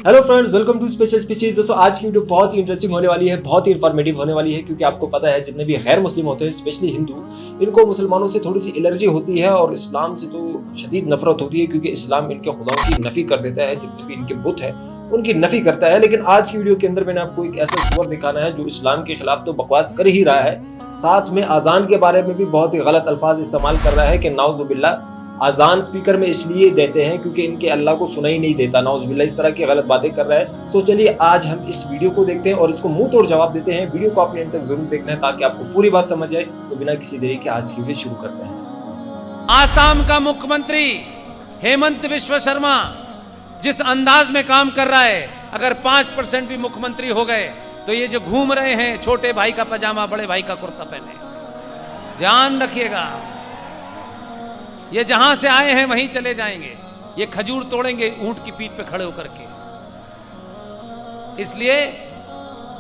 Hello friends, welcome to special speeches. दोस्तों आज की वीडियो बहुत ही इंटरेस्टिंग होने वाली है, बहुत ही इंफॉर्मेटिव होने वाली है, क्योंकि आपको पता है जितने भी गैर मुस्लिम होते हैं, स्पेशली हिंदू, इनको मुसलमानों से थोड़ी सी एलर्जी होती है और इस्लाम से तो शदीद नफरत होती है, क्योंकि इस्लाम इनके खुदाओं की नफी कर देता है। जितने भी इनके बुत हैं उनकी नफी करता है। लेकिन आज की वीडियो के अंदर मैंने आपको एक ऐसा सूवर दिखाना है जो इस्लाम के खिलाफ तो बकवास कर ही रहा है, साथ में अजान के बारे में भी बहुत ही गलत अल्फाज इस्तेमाल कर रहा है कि नाउजुबिल्लाह अजान स्पीकर में इसलिए देते हैं क्योंकि इनके अल्लाह को सुनाई नहीं देता, नाउजुबिल्लाह, इस तरह की गलत बातें कर रहा है। सो चलिए आज हम इस वीडियो को देखते हैं और इसको मुंह तोड़ जवाब देते हैं। वीडियो को आपने अंत तक जरूर देखना है ताकि आपको पूरी बात समझ आए। तो बिना किसी देरी के आज की वीडियो शुरू करते हैं। आसाम का मुख्यमंत्री हेमंत बिश्व शर्मा जिस अंदाज में काम कर रहा है, अगर 5% भी मुख्यमंत्री हो गए तो ये जो घूम रहे हैं छोटे भाई का पजामा बड़े भाई का कुर्ता पहने, ध्यान रखिएगा, ये जहां से आए हैं वहीं चले जाएंगे। ये खजूर तोड़ेंगे ऊंट की पीठ पे खड़े होकर के। इसलिए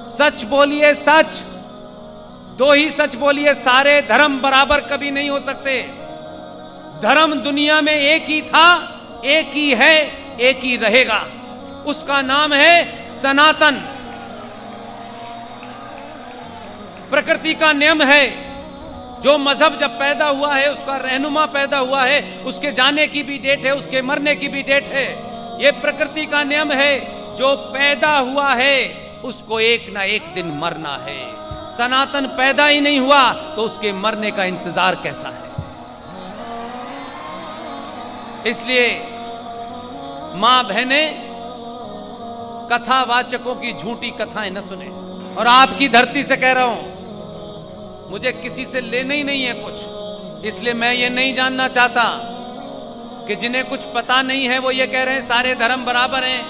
सच बोलिए, सच, दो ही सच बोलिए। सारे धर्म बराबर कभी नहीं हो सकते। धर्म दुनिया में एक ही था, एक ही है, एक ही रहेगा। उसका नाम है सनातन। प्रकृति का नियम है, जो मजहब जब पैदा हुआ है उसका रहनुमा पैदा हुआ है, उसके जाने की भी डेट है, उसके मरने की भी डेट है। यह प्रकृति का नियम है, जो पैदा हुआ है उसको एक ना एक दिन मरना है। सनातन पैदा ही नहीं हुआ तो उसके मरने का इंतजार कैसा है। इसलिए मां बहने कथावाचकों की झूठी कथाएं न सुने। और आपकी धरती से कह रहा हूं, मुझे किसी से लेना ही नहीं है कुछ, इसलिए मैं ये नहीं जानना चाहता कि जिन्हें कुछ पता नहीं है वो ये कह रहे हैं सारे धर्म बराबर हैं।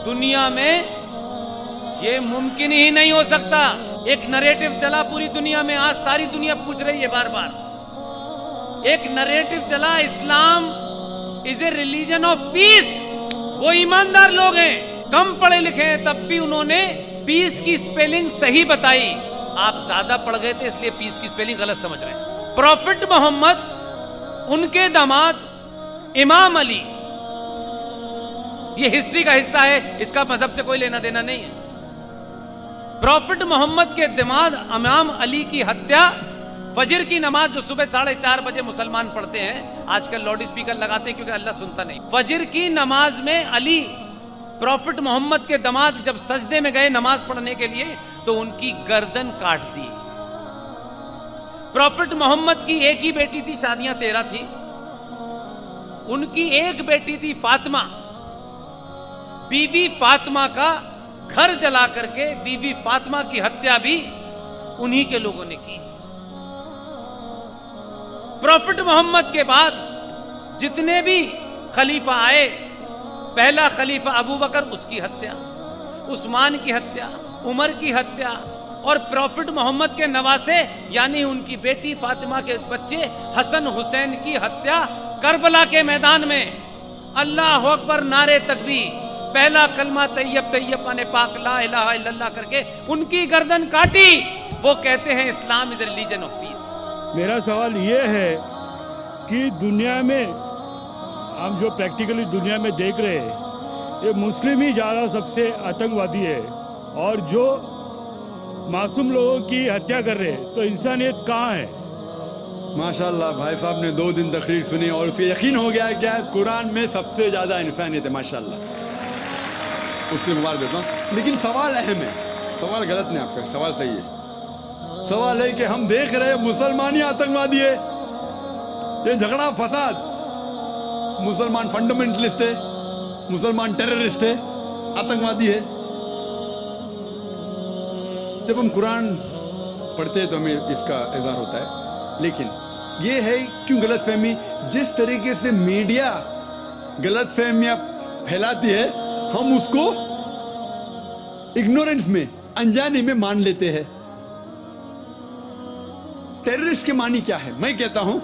दुनिया में ये मुमकिन ही नहीं हो सकता। एक नरेटिव चला पूरी दुनिया में, आज सारी दुनिया पूछ रही है बार बार। एक नरेटिव चला, Islam is a religion of peace. वो ईमानदार लोग हैं, कम पढ़े लिखे हैं, तब भी उन्होंने पीस की स्पेलिंग सही बताई। आप ज्यादा पढ़ गए थे इसलिए पीस की स्पेलिंग गलत समझ रहे हैं। प्रॉफिट मोहम्मद, उनके दामाद इमाम अली, ये हिस्ट्री का हिस्सा है, इसका मजहब से कोई लेना देना नहीं है। प्रॉफिट मोहम्मद के दामाद इमाम अली की हत्या, फजर की नमाज जो सुबह 4:30 बजे मुसलमान पढ़ते हैं, आजकल लाउड स्पीकर लगाते हैं क्योंकि अल्लाह सुनता नहीं। फजर की नमाज में अली प्रॉफिट मोहम्मद के दामाद जब सजदे में गए नमाज पढ़ने के लिए तो उनकी गर्दन काट दी। प्रॉफिट मोहम्मद की एक ही बेटी थी, शादियां 13 थी। उनकी एक बेटी थी फातिमा। बीवी फातिमा का घर जला करके बीवी फातिमा की हत्या भी उन्हीं के लोगों ने की। प्रॉफिट मोहम्मद के बाद जितने भी खलीफा आए, पहला खलीफा अबू बकर, उसकी हत्या, उस्मान की हत्या, उमर की हत्या और प्रॉफिट मोहम्मद के नवासे यानी उनकी बेटी फातिमा के बच्चे हसन हुसैन की हत्या करबला के मैदान में अल्लाह अकबर नारे तकबीर, पहला कलमा तैयब पाने पाक ला इलाहा इल्लल्लाह करके उनकी गर्दन काटी। वो कहते हैं Islam is religion of piece. मेरा सवाल ये है कि दुनिया में हम जो प्रैक्टिकली दुनिया में देख रहे हैं, ये मुस्लिम ही ज़्यादा सबसे आतंकवादी है और जो मासूम लोगों की हत्या कर रहे हैं, तो इंसानियत कहाँ है? माशाल्लाह भाई साहब ने 2 दिन तकरीर सुनी और फिर यकीन हो गया क्या कुरान में सबसे ज़्यादा इंसानियत है, माशाल्लाह, उसके मुबारक देता हूँ। लेकिन सवाल अहम है, सवाल गलत नहीं, आपका सवाल सही है। सवाल है कि हम देख रहे हैं मुसलमान ही आतंकवादी है, ये झगड़ा फसाद, मुसलमान फंडामेंटलिस्ट है, मुसलमान टेररिस्ट है, आतंकवादी है। जब हम कुरान पढ़ते हैं तो हमें इसका इज़हार होता है। लेकिन ये है क्यों गलतफहमी, जिस तरीके से मीडिया गलतफहमियां फैलाती है हम उसको इग्नोरेंस में, अनजाने में मान लेते हैं। टेररिस्ट के मानी क्या है? मैं कहता हूं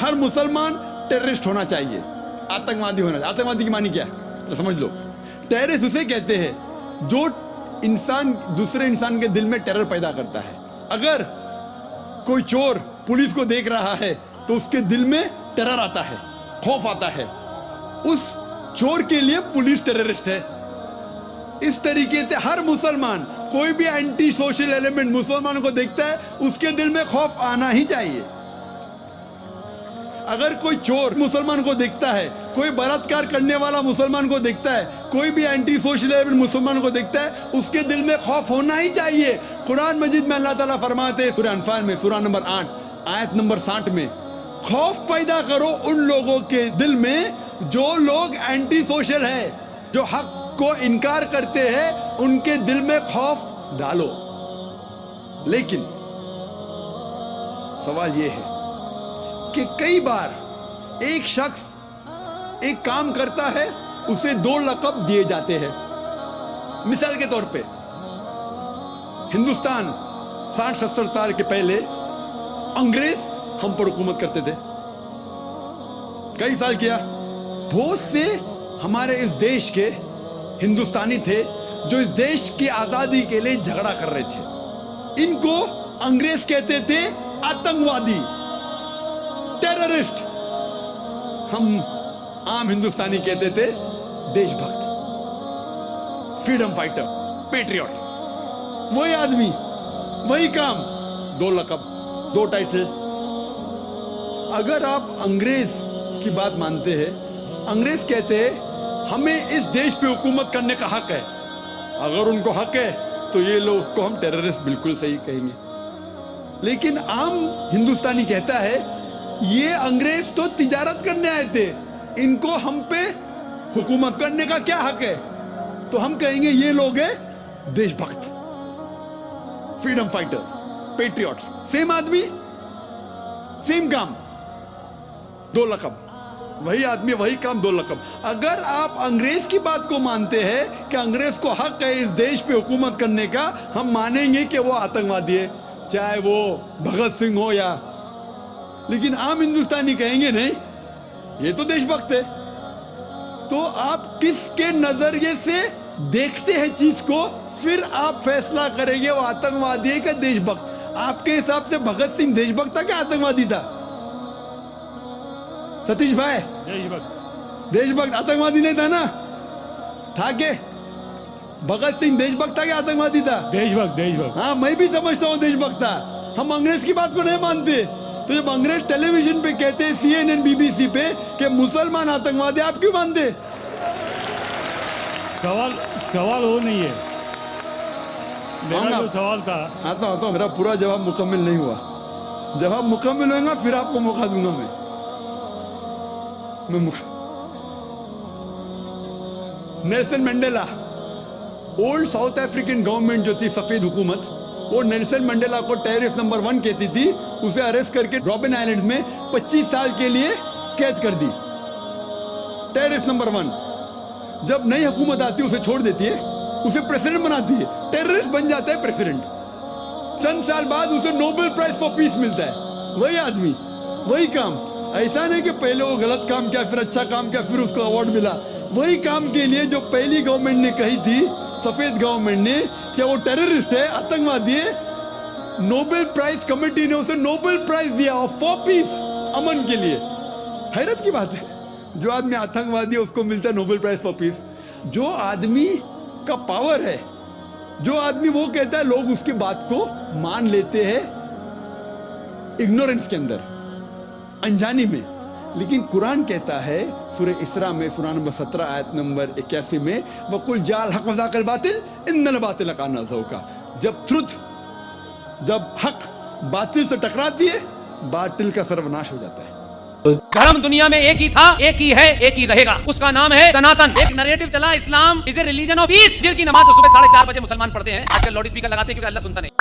हर मुसलमान टेररिस्ट होना चाहिए, आतंकवादी होना चाहिए। आतंकवादी की मानी क्या है? तो समझ लो, टेररिस्ट उसे कहते हैं जो इंसान दूसरे इंसान के दिल में टेरर पैदा करता है। अगर कोई चोर पुलिस को देख रहा है तो उसके दिल में टेरर आता है, खौफ आता है। उस चोर के लिए पुलिस टेररिस्ट है। इस तरीके से हर मुसलमान, कोई भी एंटी सोशल एलिमेंट मुसलमानों को देखता है, उसके दिल में खौफ आना ही चाहिए। अगर कोई चोर मुसलमान को देखता है, कोई बलात्कार करने वाला मुसलमान को देखता है, कोई भी एंटी सोशल एलिमेंट मुसलमान को देखता है, उसके दिल में खौफ होना ही चाहिए। कुरान मजीद में अल्लाह ताला फरमाते हैं सूरह अनफाल में, सूरह नंबर 8 आयत नंबर 60 में, खौफ पैदा करो उन लोगों के दिल में जो लोग एंटी सोशल है, जो हक को इनकार करते हैं, उनके दिल में खौफ डालो। लेकिन सवाल यह है कि कई बार एक शख्स एक काम करता है, उसे 2 लक़ब दिए जाते हैं। मिसाल के तौर पे हिंदुस्तान 60-70 साल के पहले अंग्रेज हम पर हुकूमत करते थे, कई साल किया। बहुत से हमारे इस देश के हिंदुस्तानी थे जो इस देश की आजादी के लिए झगड़ा कर रहे थे। इनको अंग्रेज कहते थे आतंकवादी, टेररिस्ट। हम आम हिंदुस्तानी कहते थे देशभक्त, फ्रीडम फाइटर, पेट्रियट। वही आदमी, वही काम, 2 लक़ब, 2 टाइटल। अगर आप अंग्रेज की बात मानते हैं, अंग्रेज कहते हैं हमें इस देश पे हुकूमत करने का हक है। अगर उनको हक है तो ये लोग को हम टेररिस्ट बिल्कुल सही कहेंगे। लेकिन आम हिंदुस्तानी कहता है ये अंग्रेज तो तिजारत करने आए थे, इनको हम पे हुकूमत करने का क्या हक है? तो हम कहेंगे ये लोग हैं देशभक्त, फ्रीडम फाइटर्स, पेट्रियट्स। सेम आदमी, सेम काम, 2 लक़ब। वही आदमी, वही काम, 2 लक़ब। अगर आप अंग्रेज की बात को मानते हैं कि अंग्रेज को हक है इस देश पे हुकूमत करने का, हम मानेंगे कि वो आतंकवादी है, चाहे वो भगत सिंह हो या। लेकिन आम हिंदुस्तानी कहेंगे नहीं, ये तो देशभक्त है। तो आप किसके नजरिए से देखते हैं चीज को, फिर आप फैसला करेंगे वो आतंकवादी है कि देशभक्त। आपके हिसाब से भगत सिंह देशभक्त था क्या आतंकवादी था? सतीश भाई, देशभक्त आतंकवादी नहीं था ना? था के? भगत सिंह देशभक्त था क्या आतंकवादी था? देशभक्त। हाँ, मैं भी समझता हूँ देशभक्त था। हम अंग्रेज की बात को नहीं मानते। तो जब अंग्रेज टेलीविजन पे कहते हैं, CNN, BBC पे, कि मुसलमान आतंकवादी, आप क्यों मानते? सवाल वो नहीं है। मेरा जो सवाल था, आता हूँ, मेरा पूरा जवाब मुकम्मल नहीं हुआ। जवाब मुकम्मल होगा फिर आपको मौका दूंगा मैं Nelson Mandela, old south African government जो थी, सफेद हुकूमत, वो नेल्सन मंडेला को टेररिस्ट नंबर 1 कहती थी। उसे अरेस्ट करके रॉबिन आइलैंड में 25 साल के लिए कैद कर दी। Terrorist number 1। जब नई हुकूमत आती है उसे छोड़ देती है, उसे प्रेसिडेंट बनाती है, टेररिस्ट बन जाता है प्रेसिडेंट। चंद साल बाद उसे नोबेल प्राइज फॉर पीस मिलता है। वही आदमी, वही काम। ऐसा नहीं कि पहले वो गलत काम किया, फिर अच्छा काम किया, फिर उसको अवार्ड मिला। वही काम के लिए जो पहली गवर्नमेंट ने कही थी, सफेद गवर्नमेंट ने, कि वो टेररिस्ट है, आतंकवादी है, नोबेल प्राइज कमेटी ने उसे नोबेल प्राइज दिया फॉर पीस, अमन के लिए। हैरत की बात है, जो आदमी आतंकवादी है उसको मिलता है नोबेल प्राइज फॉर पीस। जो आदमी का पावर है, जो आदमी वो कहता है, लोग उसकी बात को मान लेते हैं इग्नोरेंस के अंदर, अनजानी में। लेकिन कुरान कहता है सूरह इसरा में, सूरह नंबर 17 आयत नंबर 81 में, वकुल जाल हक वज़ाकल बातिल इन्नल बातिल काना ज़ऊका। जब हक बातिल से टकराती है, बातिल का सर्वनाश हो जाता है। धर्म दुनिया में एक ही था, एक ही है, एक ही रहेगा, उसका नाम है सनातन। एक नैरेटिव चला, Islam is a religion of peace, जिनकी नमाज सुबह 4:30 बजे मुसलमान पढ़ते हैं। आजकल लाउड स्पीकर लगाते हैं क्योंकि अल्लाह सुनता नहीं।